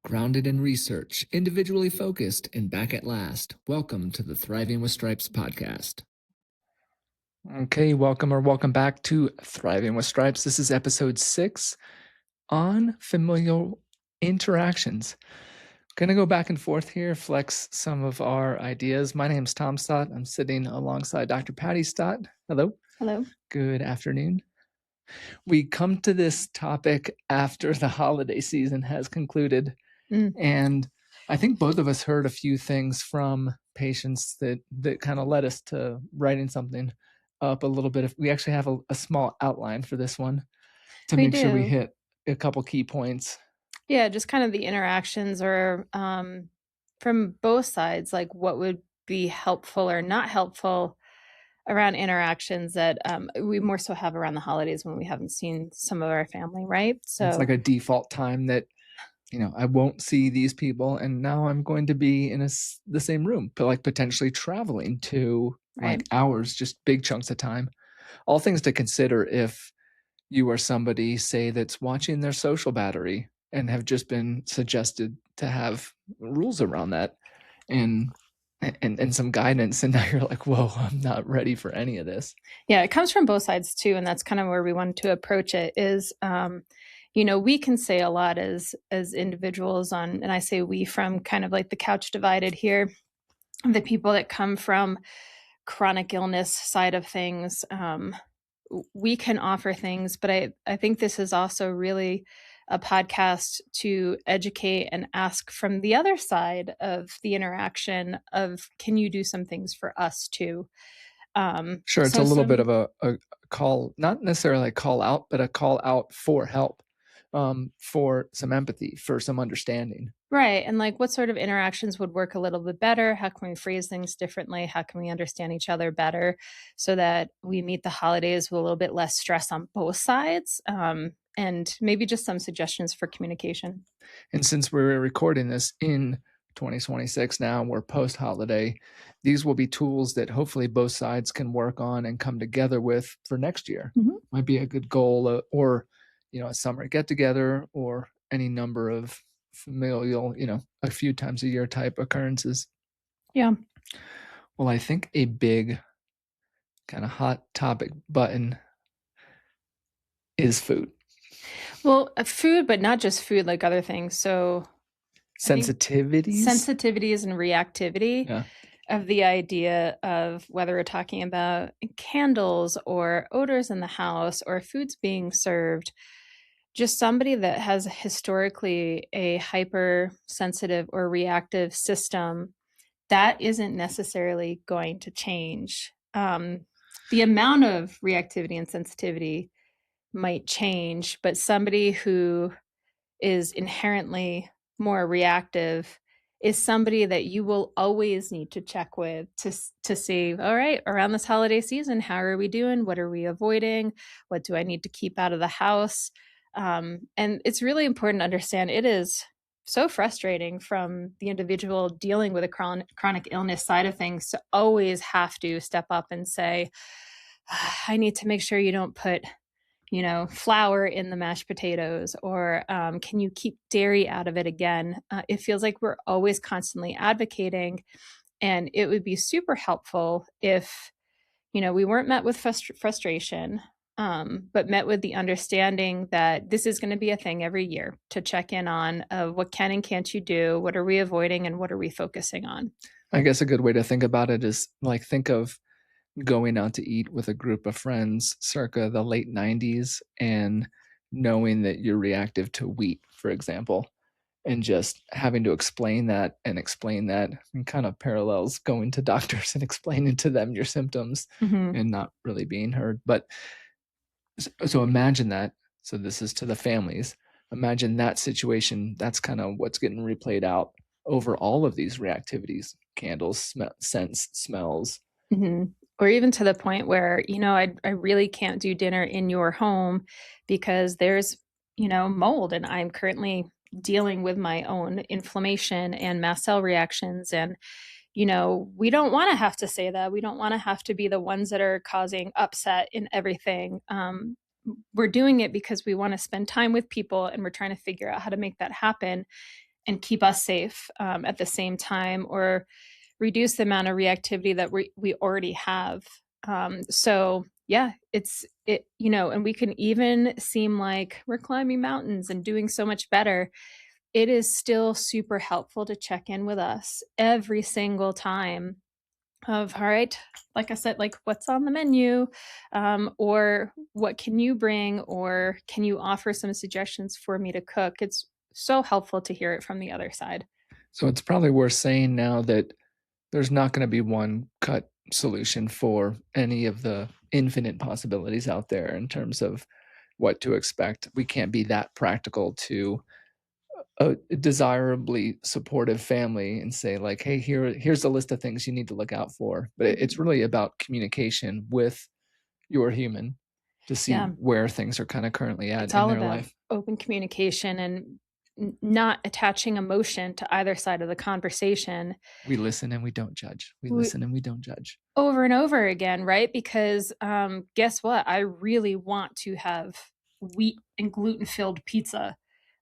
Grounded in research, individually focused, and back at last. Welcome to the Thriving with Stripes podcast. Okay, welcome back to Thriving with Stripes. This is episode 6 on familial interactions. Going to go back and forth here, flex some of our ideas. My name's Tom Stott. I'm sitting alongside Dr. Patty Stott. Hello. Hello. Good afternoon. We come to this topic after the holiday season has concluded. And I think both of us heard a few things from patients that kind of led us to writing something up a little bit. We actually have a small outline for this one to make sure we hit a couple key points. Yeah, just kind of the interactions or from both sides, like what would be helpful or not helpful around interactions that we more so have around the holidays when we haven't seen some of our family, right? So it's like a default time that, I won't see these people, and now I'm going to be in the same room, but like potentially traveling to like hours, just big chunks of time. All things to consider if you are somebody, say, that's watching their social battery and have just been suggested to have rules around that and some guidance, and now you're like, whoa, I'm not ready for any of this. Yeah, it comes from both sides too, and that's kind of where we wanted to approach it is we can say a lot as individuals and I say we from kind of like the couch divided here, the people that come from chronic illness side of things, we can offer things, but I think this is also really a podcast to educate and ask from the other side of the interaction of, can you do some things for us too? Sure, it's a little bit of a call, not necessarily a call out, but a call out for help, for some empathy, for some understanding. Right. And like what sort of interactions would work a little bit better? How can we phrase things differently? How can we understand each other better so that we meet the holidays with a little bit less stress on both sides? And maybe just some suggestions for communication. And since we're recording this in 2026 now, we're post-holiday, these will be tools that hopefully both sides can work on and come together with for next year. Mm-hmm. Might be a good goal, or a summer get-together, or any number of familial, a few times a year type occurrences. Yeah. Well, I think a big kind of hot topic button is food. Well, food, but not just food, like other things. So sensitivities and reactivity of the idea of whether we're talking about candles or odors in the house or foods being served. Just somebody that has historically a hypersensitive or reactive system, that isn't necessarily going to change. The amount of reactivity and sensitivity might change, but somebody who is inherently more reactive is somebody that you will always need to check with to see, all right, around this holiday season, how are we doing? What are we avoiding? What do I need to keep out of the house? And it's really important to understand it is so frustrating from the individual dealing with a chronic illness side of things to always have to step up and say, I need to make sure you don't put flour in the mashed potatoes, or can you keep dairy out of it again? It feels like we're always constantly advocating, and it would be super helpful if, we weren't met with frustration, but met with the understanding that this is going to be a thing every year to check in on what can and can't you do, what are we avoiding, and what are we focusing on? I guess a good way to think about it is like, think of going out to eat with a group of friends circa the late 90s and knowing that you're reactive to wheat, for example, and just having to explain that and kind of parallels going to doctors and explaining to them your symptoms and not really being heard. But so imagine that. So this is to the families. Imagine that situation. That's kind of what's getting replayed out over all of these reactivities: candles, scents, smells. Mm-hmm. Or even to the point where, I really can't do dinner in your home because there's, mold, and I'm currently dealing with my own inflammation and mast cell reactions. And, we don't want to have to say that. We don't want to have to be the ones that are causing upset in everything. We're doing it because we want to spend time with people, and we're trying to figure out how to make that happen. and keep us safe at the same time, or reduce the amount of reactivity that we already have. So yeah, and we can even seem like we're climbing mountains and doing so much better. It is still super helpful to check in with us every single time of, all right, like I said, like what's on the menu, or what can you bring, or can you offer some suggestions for me to cook? It's so helpful to hear it from the other side. So it's probably worth saying now that there's not going to be one cut solution for any of the infinite possibilities out there in terms of what to expect. We can't be that practical to a desirably supportive family and say like, hey, here's a list of things you need to look out for. But it's really about communication with your human to see where things are kind of currently at in their life. Open communication and not attaching emotion to either side of the conversation. We listen and we don't judge. We listen and we don't judge. Over and over again, right? Because guess what? I really want to have wheat and gluten-filled pizza.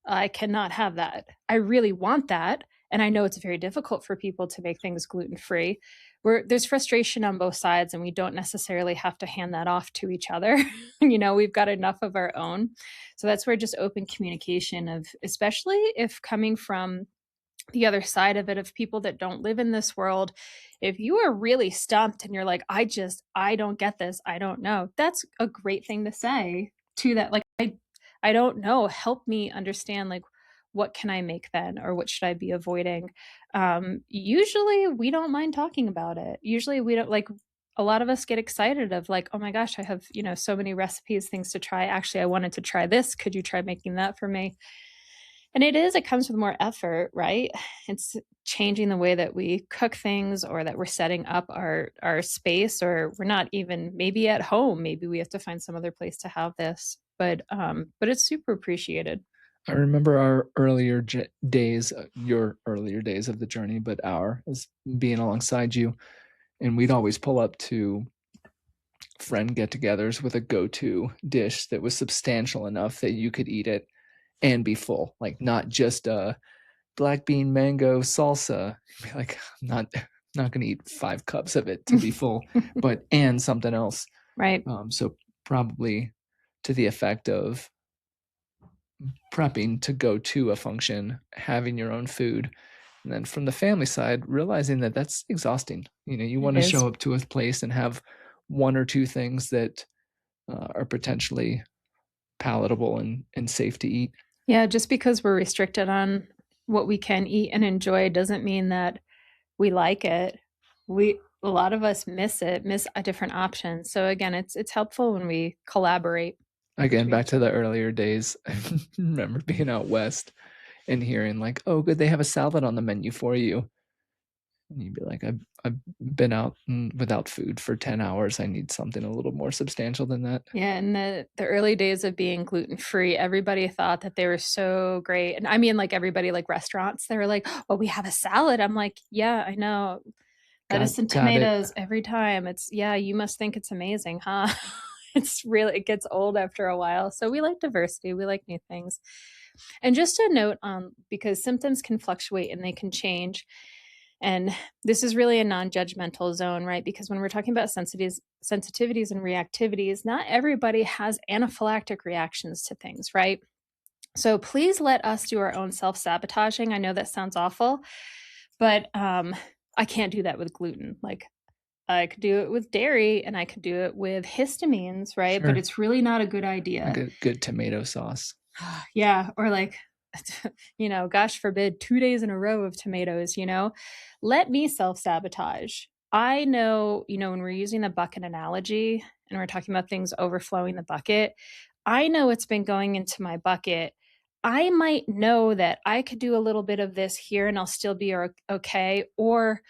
I cannot have that. I really want that. And I know it's very difficult for people to make things gluten-free. There's frustration on both sides, and we don't necessarily have to hand that off to each other. We've got enough of our own. So that's where just open communication of, especially if coming from the other side of it, of people that don't live in this world, if you are really stumped and you're like, I don't get this, I don't know, that's a great thing to say to that. Like, I don't know, help me understand, like, what can I make then, or what should I be avoiding? Usually we don't mind talking about it. Usually we don't, like, a lot of us get excited of like, oh my gosh, I have, so many recipes, things to try. Actually, I wanted to try this. Could you try making that for me? And it comes with more effort, right? It's changing the way that we cook things, or that we're setting up our space, or we're not even maybe at home. Maybe we have to find some other place to have this, but it's super appreciated. I remember our earlier days, your earlier days of the journey, but as being alongside you, and we'd always pull up to friend get-togethers with a go-to dish that was substantial enough that you could eat it and be full, like not just a black bean mango salsa. Be like, I'm not going to eat 5 cups of it to be full, and something else. Right. So probably to the effect of prepping to go to a function, having your own food. And then from the family side, realizing that that's exhausting. You want to show up to a place and have 1 or 2 things that are potentially palatable and safe to eat. Yeah, just because we're restricted on what we can eat and enjoy doesn't mean that we like it. A lot of us miss a different option. So again, it's helpful when we collaborate. Again, back to the earlier days. I remember being out west and hearing like, oh, good, they have a salad on the menu for you. And you'd be like, I've been out without food for 10 hours. I need something a little more substantial than that. Yeah, in the early days of being gluten-free, everybody thought that they were so great. And I mean, like, everybody, like restaurants, they were like, oh, we have a salad. I'm like, yeah, I know. Lettuce and tomatoes every time. You must think it's amazing, huh? It gets old after a while. So we like diversity. We like new things. And just a note because symptoms can fluctuate and they can change. And this is really a non-judgmental zone, right? Because when we're talking about sensitivities and reactivities, not everybody has anaphylactic reactions to things, right? So please let us do our own self-sabotaging. I know that sounds awful, but I can't do that with gluten. Like, I could do it with dairy and I could do it with histamines, right? Sure. But it's really not a good idea. Like a good tomato sauce. Yeah. Or like, gosh forbid, 2 days in a row of tomatoes, let me self-sabotage. I know, when we're using the bucket analogy and we're talking about things overflowing the bucket, I know it's been going into my bucket. I might know that I could do a little bit of this here and I'll still be okay. Or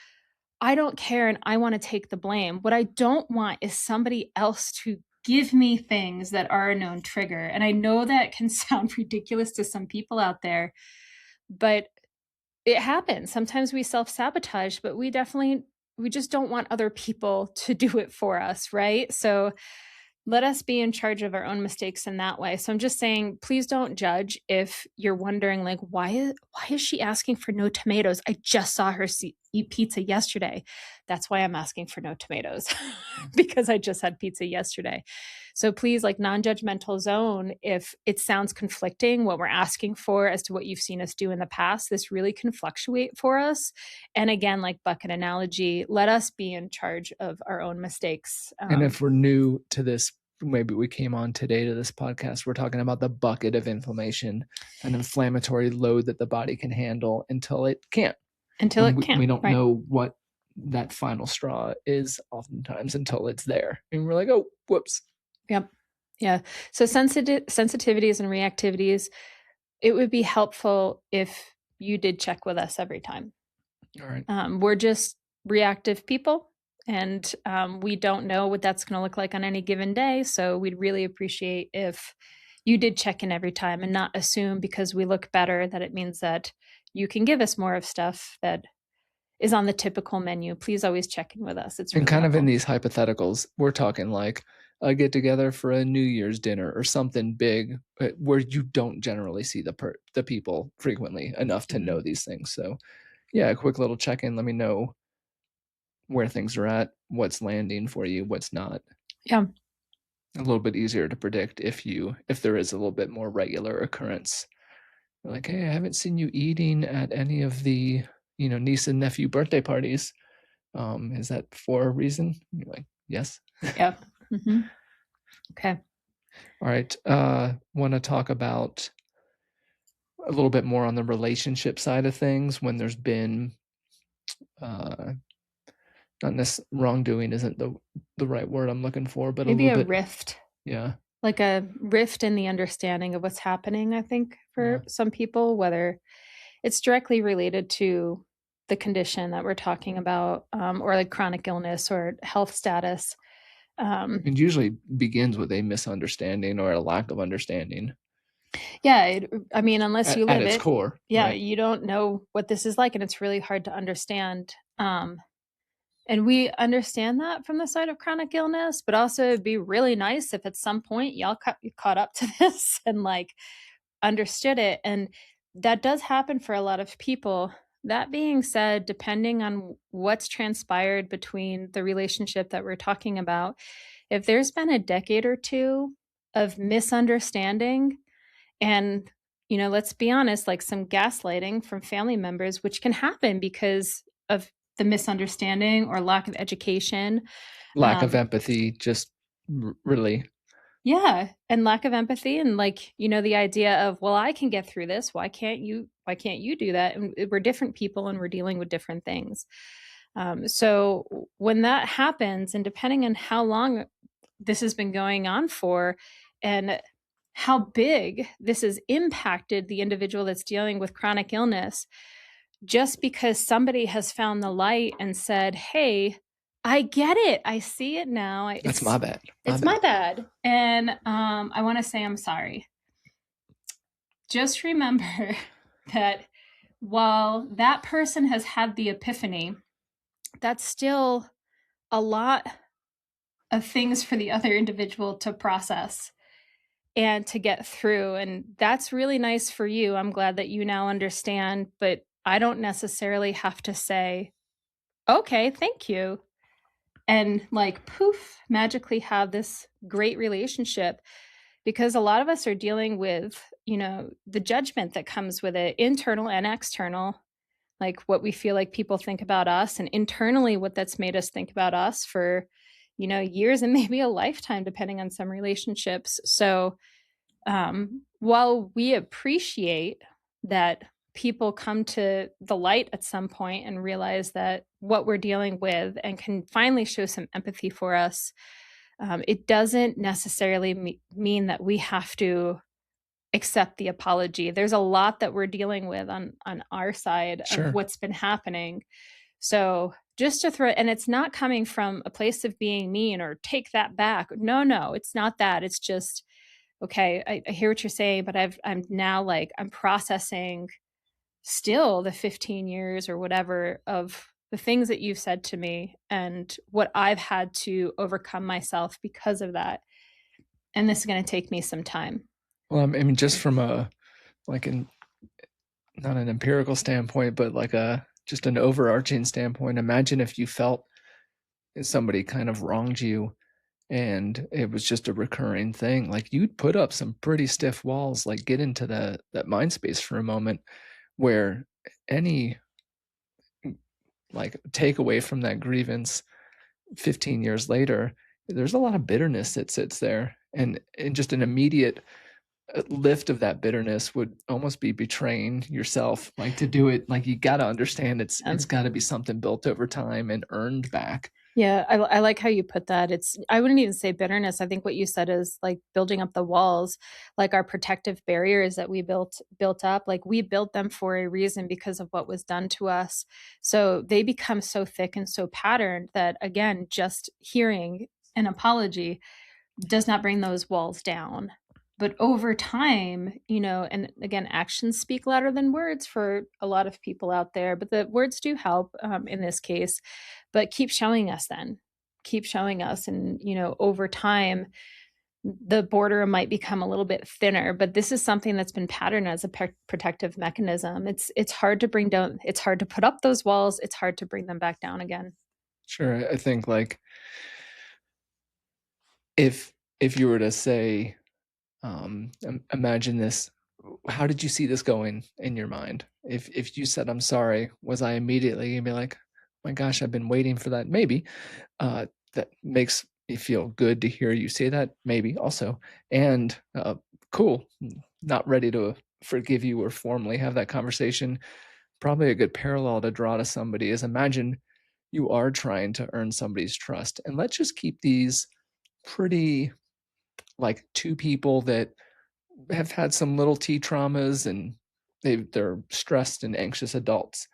I don't care and I want to take the blame. What I don't want is somebody else to give me things that are a known trigger. And I know that can sound ridiculous to some people out there, but it happens. Sometimes we self-sabotage, but we just don't want other people to do it for us, right? So let us be in charge of our own mistakes in that way. So I'm just saying, please don't judge if you're wondering, like, why is she asking for no tomatoes? I just saw her eat pizza yesterday. That's why I'm asking for no tomatoes, because I just had pizza yesterday. So please, like, non-judgmental zone. If it sounds conflicting, what we're asking for as to what you've seen us do in the past, this really can fluctuate for us. And again, like bucket analogy, let us be in charge of our own mistakes. And if we're new to this, maybe we came on today to this podcast, we're talking about the bucket of inflammation, an inflammatory load that the body can handle until it can't. We don't know what that final straw is oftentimes until it's there. And we're like, oh, whoops. Yep. Yeah. So sensitivities and reactivities, it would be helpful if you did check with us every time. All right. We're just reactive people, and we don't know what that's going to look like on any given day. So we'd really appreciate if you did check in every time and not assume because we look better that it means that you can give us more of stuff that is on the typical menu. Please always check in with us. It's really and kind helpful. of in these hypotheticals, we're talking like a get together for a New Year's dinner or something big where you don't generally see the people frequently enough to know these things. So yeah, a quick little check-in. Let me know where things are at, what's landing for you, what's not. Yeah. A little bit easier to predict if there is a little bit more regular occurrence. Like, hey, I haven't seen you eating at any of the, niece and nephew birthday parties. Is that for a reason? You're like, yes. Yeah. Mm-hmm. Okay. All right. Want to talk about a little bit more on the relationship side of things when there's been not necessarily wrongdoing isn't the right word I'm looking for, but maybe a rift. Yeah. Like a rift in the understanding of what's happening, I think, for some people, whether it's directly related to the condition that we're talking about, or like chronic illness or health status. It usually begins with a misunderstanding or a lack of understanding. Yeah. Unless you live at its it, core. yeah, right? You don't know what this is like, and it's really hard to understand. And we understand that from the side of chronic illness, but also it'd be really nice if at some point y'all caught up to this and like understood it. And that does happen for a lot of people. That being said, depending on what's transpired between the relationship that we're talking about, if there's been a decade or two of misunderstanding and, let's be honest, like some gaslighting from family members, which can happen because of the misunderstanding or lack of education, lack of empathy, just really. Yeah. And lack of empathy and the idea of, well, I can get through this. Why can't you do that? And we're different people and we're dealing with different things. So when that happens, and depending on how long this has been going on for and how big this has impacted the individual that's dealing with chronic illness, just because somebody has found the light and said, hey, I get it. I see it now. That's my bad. My bad. And I want to say I'm sorry. Just remember that while that person has had the epiphany, that's still a lot of things for the other individual to process and to get through. And that's really nice for you. I'm glad that you now understand, but I don't necessarily have to say, okay, thank you. And like poof, magically have this great relationship, because a lot of us are dealing with, the judgment that comes with it, internal and external, like what we feel like people think about us, and internally what that's made us think about us for, years and maybe a lifetime, depending on some relationships. So while we appreciate that people come to the light at some point and realize that what we're dealing with and can finally show some empathy for us, it doesn't necessarily mean that we have to accept the apology. There's a lot that we're dealing with on our side of what's been happening. So just to throw, and it's not coming from a place of being mean or take that back. No, it's not that. It's just, okay, I hear what you're saying, but I'm now I'm processing still the 15 years or whatever of the things that you've said to me and what I've had to overcome myself because of that. and this is going to take me some time. Well, I mean, just from a, like, not an empirical standpoint, but like just an overarching standpoint, imagine if you felt somebody kind of wronged you and it was just a recurring thing. Like, you'd put up some pretty stiff walls. Like, get into that mind space for a moment where any like takeaway from that grievance 15 years later, there's a lot of bitterness that sits there, and just an immediate lift of that bitterness would almost be betraying yourself. Like, to do it, like, you got to understand it's got to be something built over time and earned back. Yeah, I like how you put that. I wouldn't even say bitterness. I think what you said is like building up the walls, like our protective barriers that we built up, like we built them for a reason because of what was done to us. So they become so thick and so patterned that, again, just hearing an apology does not bring those walls down. But over time, and again, actions speak louder than words for a lot of people out there, but the words do help in this case. But keep showing us then. Keep showing us. And, over time, the border might become a little bit thinner, but this is something that's been patterned as a protective mechanism. It's hard to bring down, it's hard to put up those walls. It's hard to bring them back down again. Sure. I think, like, if you were to say, imagine this, how did you see this going in your mind? If you said, I'm sorry, was I immediately gonna be like, my gosh, I've been waiting for that? Maybe. That makes me feel good to hear you say that, maybe also. And cool, not ready to forgive you or formally have that conversation. Probably a good parallel to draw to somebody is, imagine you are trying to earn somebody's trust. And let's just keep these pretty, like, two people that have had some little T traumas and they're stressed and anxious adults.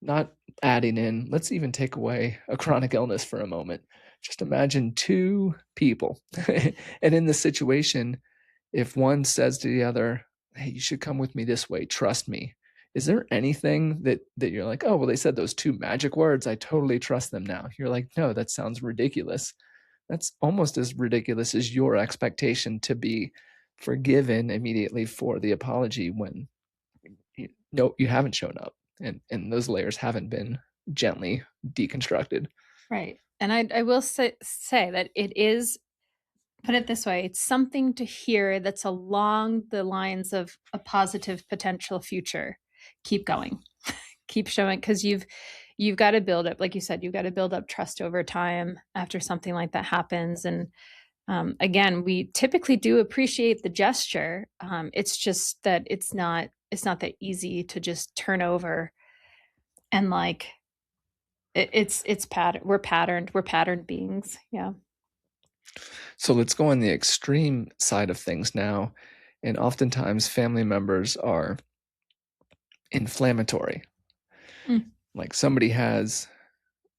Not adding in, let's even take away a chronic illness for a moment. Just imagine two people. And in this situation, if one says to the other, hey, you should come with me this way, trust me. Is there anything that you're like, oh, well, they said those two magic words, I totally trust them now? You're like, no, that sounds ridiculous. That's almost as ridiculous as your expectation to be forgiven immediately for the apology when you haven't shown up, and those layers haven't been gently deconstructed. Right. And I will say that it is, put it this way, it's something to hear that's along the lines of a positive potential future. Keep going. Keep showing, because you've got to build up, like you said, you've got to build up trust over time after something like that happens. And again, we typically do appreciate the gesture. It's just that it's not that easy to just turn over and, like, it's pattern. We're patterned beings. Yeah. So let's go on the extreme side of things now. And oftentimes family members are inflammatory. Like,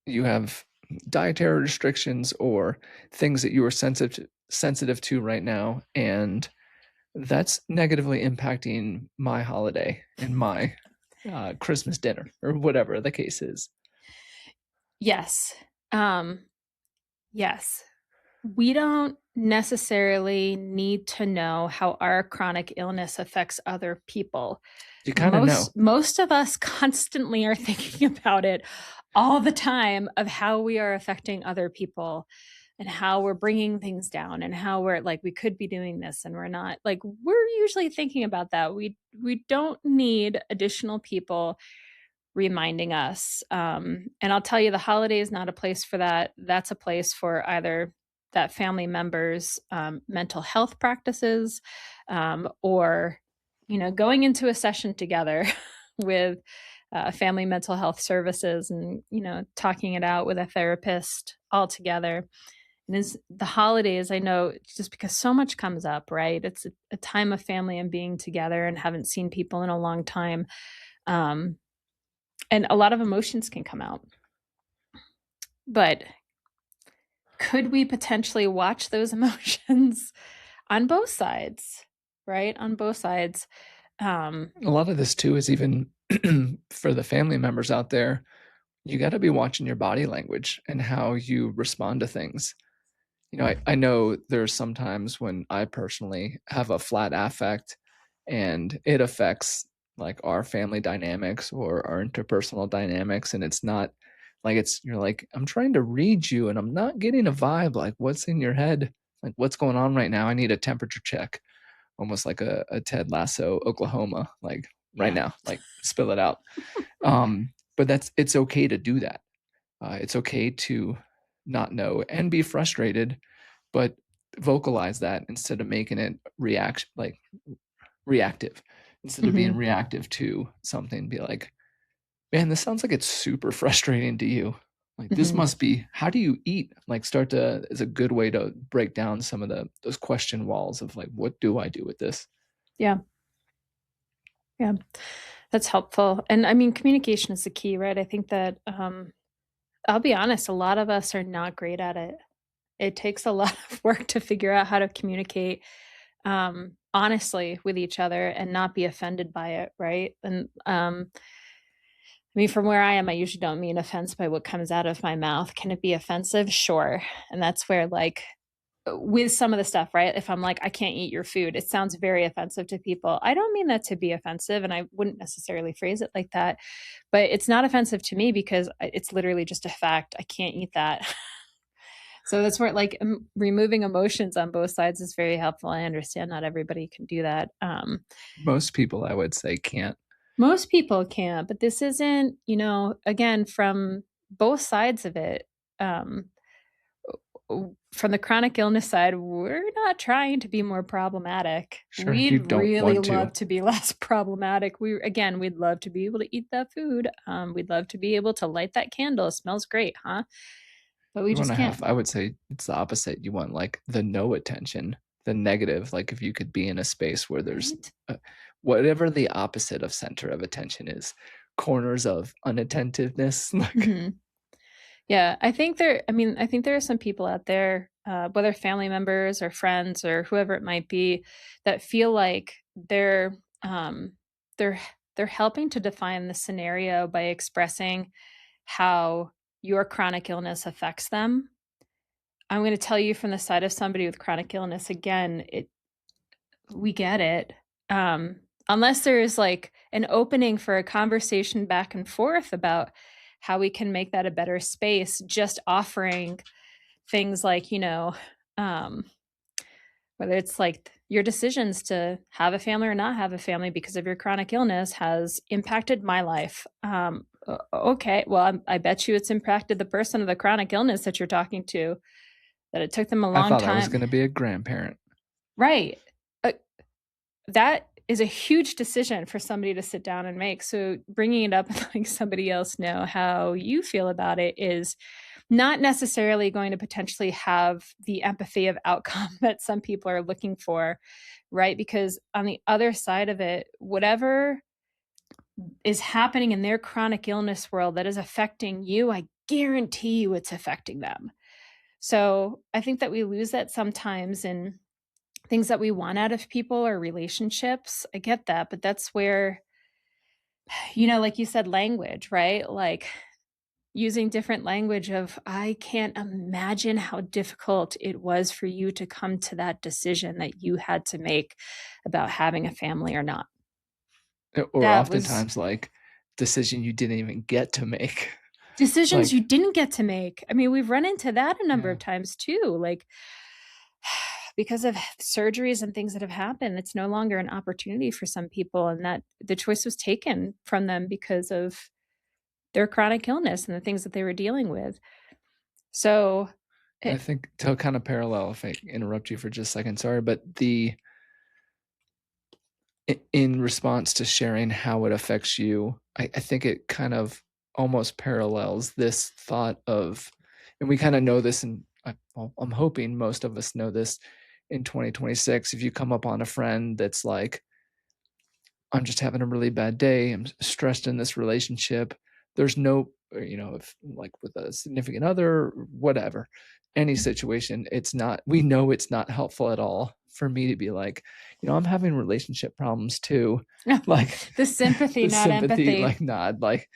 you have dietary restrictions or things that you are sensitive to right now, and that's negatively impacting my holiday and my Christmas dinner, or whatever the case is. Yes. Yes. We don't necessarily need to know how our chronic illness affects other people. You kind of know. Most of us constantly are thinking about it all the time, of how we are affecting other people and how we're bringing things down and how we're like, we could be doing this and we're not. Like, we're usually thinking about that. We don't need additional people reminding us. And I'll tell you, the holiday is not a place for that. That's a place for either that family member's mental health practices, or, going into a session together with family mental health services and, talking it out with a therapist all together. And as the holidays, I know, just because so much comes up, right? It's a time of family and being together and haven't seen people in a long time. And a lot of emotions can come out. But could we potentially watch those emotions on both sides, right? On both sides. A lot of this too is even for the family members out there, you got to be watching your body language and how you respond to things. I know there's sometimes when I personally have a flat affect and it affects like our family dynamics or our interpersonal dynamics, and it's not like you're like, I'm trying to read you and I'm not getting a vibe. Like, what's in your head? Like, what's going on right now? I need a temperature check. Almost like a Ted Lasso Oklahoma, like right now, like spill it out. But it's okay to do that. It's okay to not know and be frustrated, but vocalize that instead of making it reactive. Instead of being reactive to something, be like, man, this sounds like it's super frustrating to you. Like, this must be, how do you eat? Like, is a good way to break down some of those question walls of like, what do I do with this? Yeah. Yeah. That's helpful. And I mean, communication is the key, right? I think that, I'll be honest, a lot of us are not great at it. It takes a lot of work to figure out how to communicate honestly with each other and not be offended by it, right? And I mean, from where I am, I usually don't mean offense by what comes out of my mouth. Can it be offensive? Sure. And that's where, like, with some of the stuff, right? If I'm like, I can't eat your food, it sounds very offensive to people. I don't mean that to be offensive, and I wouldn't necessarily phrase it like that, but it's not offensive to me because it's literally just a fact. I can't eat that. So that's where, like, removing emotions on both sides is very helpful. I understand not everybody can do that. Most people, I would say, can't. Most people can't, but this isn't, again, from both sides of it. From the chronic illness side, we're not trying to be more problematic. Sure, you We'd don't really want to. love to be less problematic. We'd love to be able to eat that food. We'd love to be able to light that candle. It smells great, huh? But we just can't. I would say it's the opposite. You want like the no attention, the negative. Like if you could be in a space where there's whatever the opposite of center of attention is, corners of unattentiveness. Yeah, I think there are some people out there, whether family members or friends or whoever it might be, that feel like um, they're they're helping to define the scenario by expressing how your chronic illness affects them. I'm going to tell you from the side of somebody with chronic illness again, we get it. Unless there's like an opening for a conversation back and forth about how we can make that a better space, just offering things like, whether it's like your decisions to have a family or not have a family because of your chronic illness has impacted my life. Okay, well, I bet you it's impacted the person with the chronic illness that you're talking to, that it took them a long time. I thought I was going to be a grandparent. Right. That is a huge decision for somebody to sit down and make. So bringing it up and letting somebody else know how you feel about it is not necessarily going to potentially have the empathy of outcome that some people are looking for, right? Because on the other side of it, whatever is happening in their chronic illness world that is affecting you, I guarantee you it's affecting them. So I think that we lose that sometimes in things that we want out of people or relationships. I get that, but that's where, like you said, language, right? Like using different language of, I can't imagine how difficult it was for you to come to that decision that you had to make about having a family or not. Or that oftentimes like decision you didn't even get to make. Decisions you didn't get to make. I mean, we've run into that a number of times too. Like, because of surgeries and things that have happened, it's no longer an opportunity for some people, and that the choice was taken from them because of their chronic illness and the things that they were dealing with. So I think to kind of parallel, if I interrupt you for just a second, sorry, but in response to sharing how it affects you, I think it kind of almost parallels this thought of, and we kind of know this, and I'm hoping most of us know this in 2026. If you come up on a friend that's like, I'm just having a really bad day, I'm stressed in this relationship, there's no, if like with a significant other, whatever, any situation, we know it's not helpful at all for me to be like, I'm having relationship problems too. Like the sympathy, not empathy. Like nod, like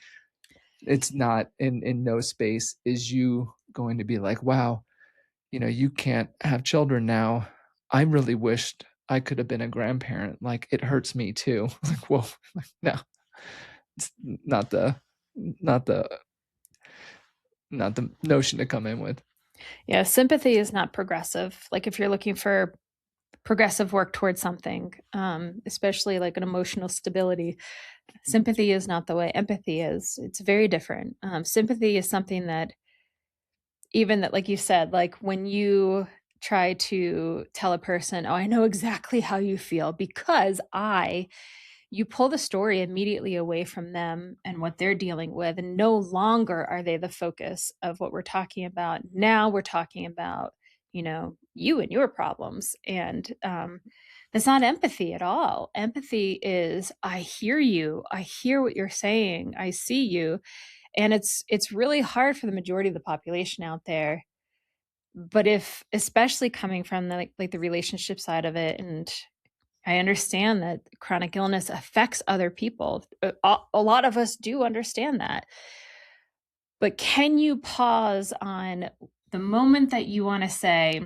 it's not in no space is you going to be like, wow, you can't have children now. I really wished I could have been a grandparent. Like, it hurts me too. Like, whoa, no, it's not the not the not the notion to come in with. Yeah, sympathy is not progressive. Like, if you're looking for progressive work towards something, especially like an emotional stability, sympathy is not the way empathy is. It's very different. Sympathy is something that, even that, like you said, like when you try to tell a person, oh, I know exactly how you feel because you pull the story immediately away from them and what they're dealing with. And no longer are they the focus of what we're talking about. Now we're talking about, you and your problems. And that's not empathy at all. Empathy is, I hear you. I hear what you're saying. I see you. And it's really hard for the majority of the population out there. But if, especially coming from like the relationship side of it, and I understand that chronic illness affects other people. A lot of us do understand that. But can you pause on the moment that you want to say,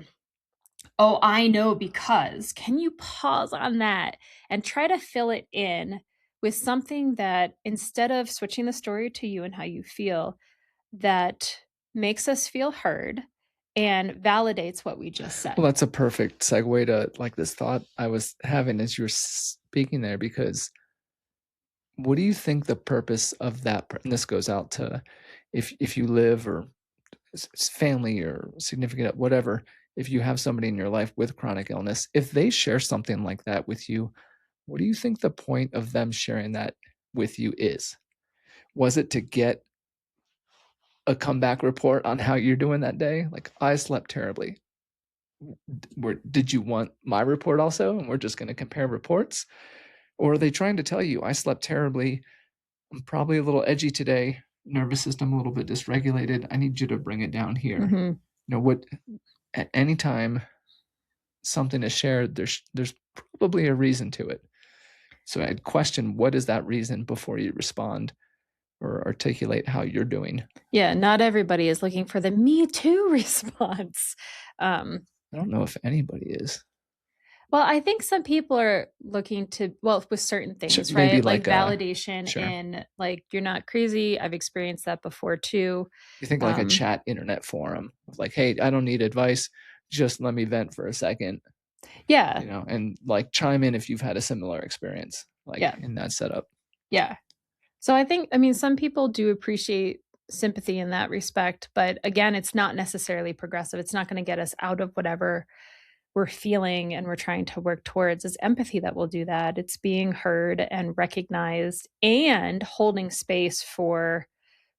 oh, I know because, can you pause on that and try to fill it in with something that, instead of switching the story to you and how you feel, that makes us feel heard and validates what we just said? Well, that's a perfect segue to like this thought I was having as you were speaking there, because what do you think the purpose of that, and this goes out to if you live, or family or significant, whatever, if you have somebody in your life with chronic illness, if they share something like that with you, what do you think the point of them sharing that with you is? Was it to get a comeback report on how you're doing that day? Like, I slept terribly. Did you want my report also? And we're just going to compare reports? Or are they trying to tell you, I slept terribly, I'm probably a little edgy today, nervous system a little bit dysregulated, I need you to bring it down here. What, at any time something is shared, there's probably a reason to it. So I'd question, what is that reason before you respond or articulate how you're doing. Yeah, not everybody is looking for the me too response. I don't know if anybody is. Well, I think some people are looking to, with certain things, right? Maybe like validation sure. in, like, you're not crazy. I've experienced that before too. You think like a chat internet forum, like, hey, I don't need advice, just let me vent for a second. Yeah. And like chime in if you've had a similar experience, like in that setup. Yeah. So I think, some people do appreciate sympathy in that respect, but again, it's not necessarily progressive. It's not going to get us out of whatever we're feeling and we're trying to work towards. It's empathy that will do that. It's being heard and recognized and holding space for,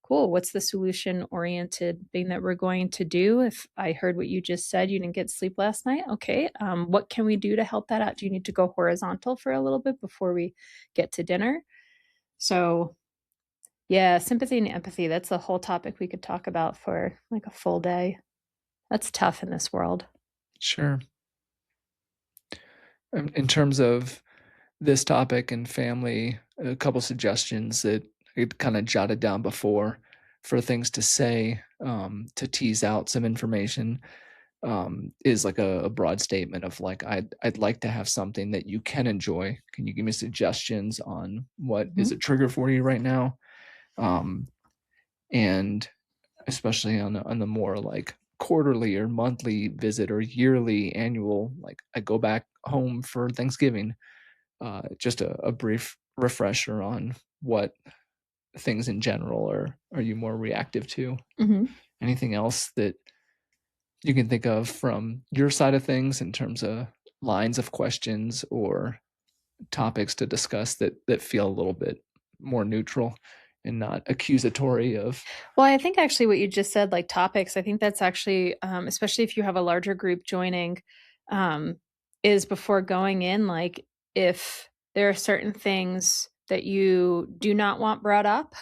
cool, what's the solution oriented thing that we're going to do? If I heard what you just said, you didn't get sleep last night. Okay. What can we do to help that out? Do you need to go horizontal for a little bit before we get to dinner? So yeah, sympathy and empathy, that's a whole topic we could talk about for like a full day. That's tough in this world. Sure. In terms of this topic and family, a couple suggestions that I kind of jotted down before for things to say, to tease out some information, is like a broad statement of like, I'd like to have something that you can enjoy. Can you give me suggestions on what is a trigger for you right now? And especially on the more like quarterly or monthly visit or yearly, annual, like I go back home for Thanksgiving, just a brief refresher on what things in general are you more reactive to? Anything else that you can think of from your side of things in terms of lines of questions or topics to discuss that feel a little bit more neutral and not accusatory of? Well, I think actually what you just said, like topics, I think that's actually, especially if you have a larger group joining, is before going in, like if there are certain things that you do not want brought up,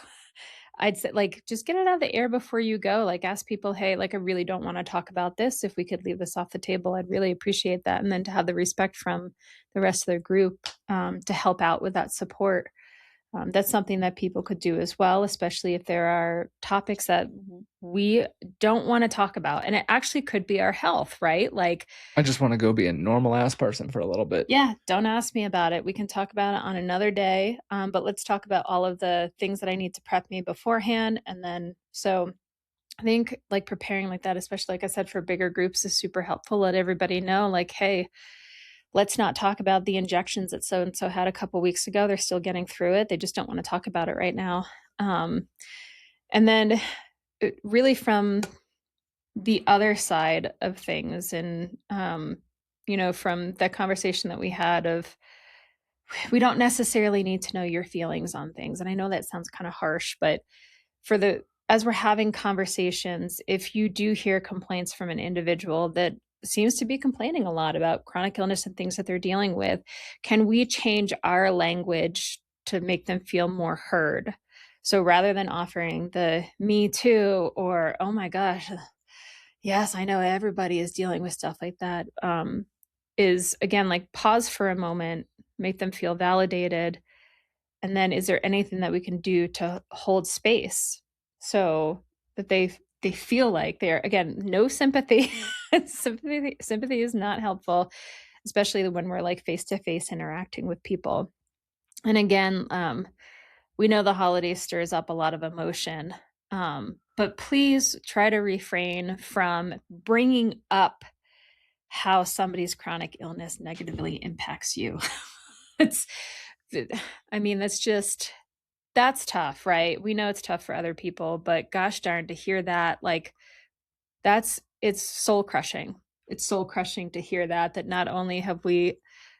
I'd say, like, just get it out of the air before you go. Like, ask people, hey, like, I really don't want to talk about this. If we could leave this off the table, I'd really appreciate that. And then to have the respect from the rest of the group, to help out with that support. That's something that people could do as well, especially if there are topics that we don't want to talk about. And it actually could be our health, right? Like, I just want to go be a normal ass person for a little bit. Yeah, don't ask me about it. We can talk about it on another day. But let's talk about all of the things that I need to prep me beforehand. And then, so I think like preparing like that, especially like I said, for bigger groups is super helpful. Let everybody know, like, hey, let's not talk about the injections that so and so had a couple weeks ago. They're still getting through it. They just don't want to talk about it right now. And then really from the other side of things, and from that conversation that we had of, we don't necessarily need to know your feelings on things. And I know that sounds kind of harsh, but as we're having conversations, if you do hear complaints from an individual that seems to be complaining a lot about chronic illness and things that they're dealing with, can we change our language to make them feel more heard? So rather than offering the me too, or, oh my gosh, yes, I know everybody is dealing with stuff like that, is again, like, pause for a moment, make them feel validated. And then is there anything that we can do to hold space so that they feel like they're, again, no sympathy. Sympathy is not helpful, especially when we're like face to face interacting with people. And again, we know the holiday stirs up a lot of emotion, but please try to refrain from bringing up how somebody's chronic illness negatively impacts you. it's I mean, that's tough, right? We know it's tough for other people, but gosh darn, to hear that, like, it's soul crushing. It's soul crushing to hear that not only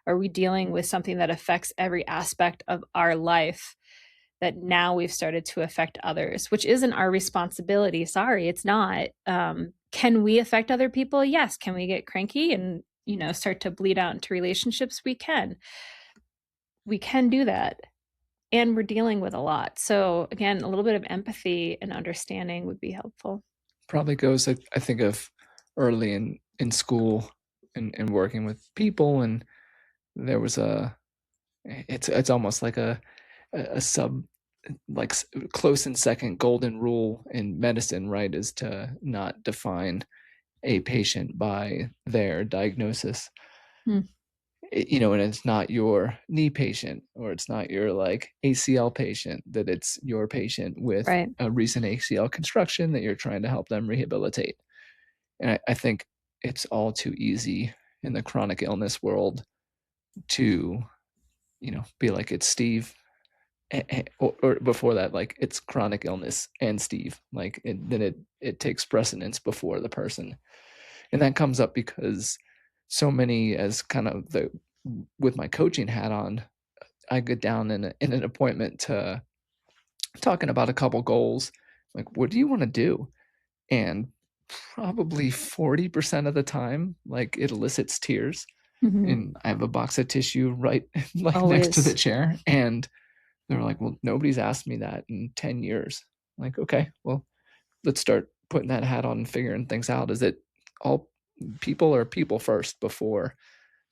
are we dealing with something that affects every aspect of our life, that now we've started to affect others, which isn't our responsibility. Sorry, it's not. Can we affect other people? Yes. Can we get cranky and, start to bleed out into relationships? We can do that. And we're dealing with a lot. So again, a little bit of empathy and understanding would be helpful. Probably goes, I think of early in school and working with people, and there was it's almost like a sub, like close and second golden rule in medicine, right? Is to not define a patient by their diagnosis. And it's not your knee patient, or it's not your like ACL patient, that it's your patient with a recent ACL construction that you're trying to help them rehabilitate. And I think it's all too easy in the chronic illness world to, be like, it's Steve, or before that, like, it's chronic illness and Steve, like, then it takes precedence before the person. And that comes up because so many, as kind of with my coaching hat on, I get down in an appointment to talking about a couple goals, like, what do you want to do? And probably 40% of the time, like, it elicits tears. And I have a box of tissue right like next to the chair, and they're like, well, nobody's asked me that in 10 years. I'm like, okay, well, let's start putting that hat on and figuring things out. Is it all people, or people first before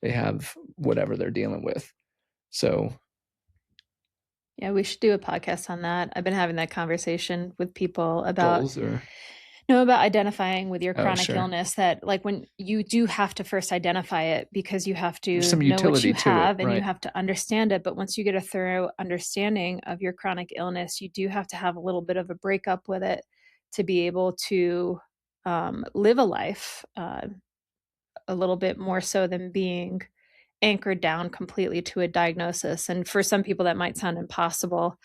they have whatever they're dealing with? So yeah, we should do a podcast on that. I've been having that conversation with people about goals, or about identifying with your chronic illness, that like when you do have to first identify it, because you have to know what you have and you have to understand it. But once you get a thorough understanding of your chronic illness, you do have to have a little bit of a breakup with it to be able to live a life a little bit more so than being anchored down completely to a diagnosis. And for some people that might sound impossible.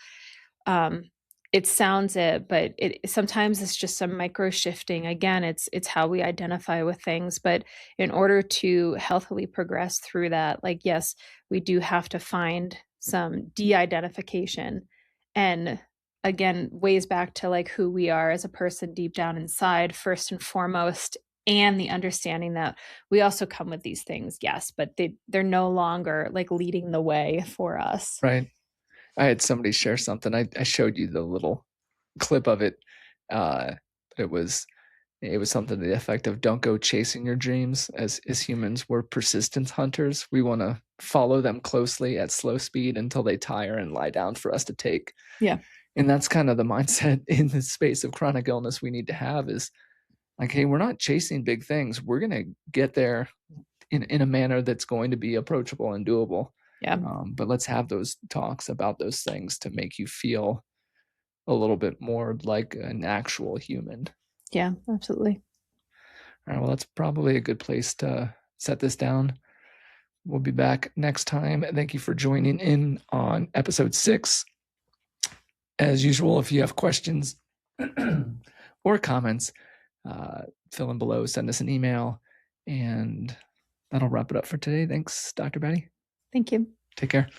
It sounds it, but sometimes it's just some micro shifting. Again, it's how we identify with things. But in order to healthily progress through that, like, yes, we do have to find some de-identification, and again, ways back to like who we are as a person deep down inside, first and foremost, and the understanding that we also come with these things, yes, but they're no longer like leading the way for us. Right. I had somebody share something. I showed you the little clip of it. It was It was something to the effect of, don't go chasing your dreams. As humans, we're persistence hunters. We want to follow them closely at slow speed until they tire and lie down for us to take. Yeah. And that's kind of the mindset in the space of chronic illness we need to have, is like, hey, we're not chasing big things. We're going to get there in a manner that's going to be approachable and doable. Yeah. But let's have those talks about those things to make you feel a little bit more like an actual human. Yeah, absolutely. All right, well, that's probably a good place to set this down. We'll be back next time. Thank you for joining in on episode 6. As usual, if you have questions or comments, fill in below, send us an email, and that'll wrap it up for today. Thanks, Dr. Betty. Thank you. Take care.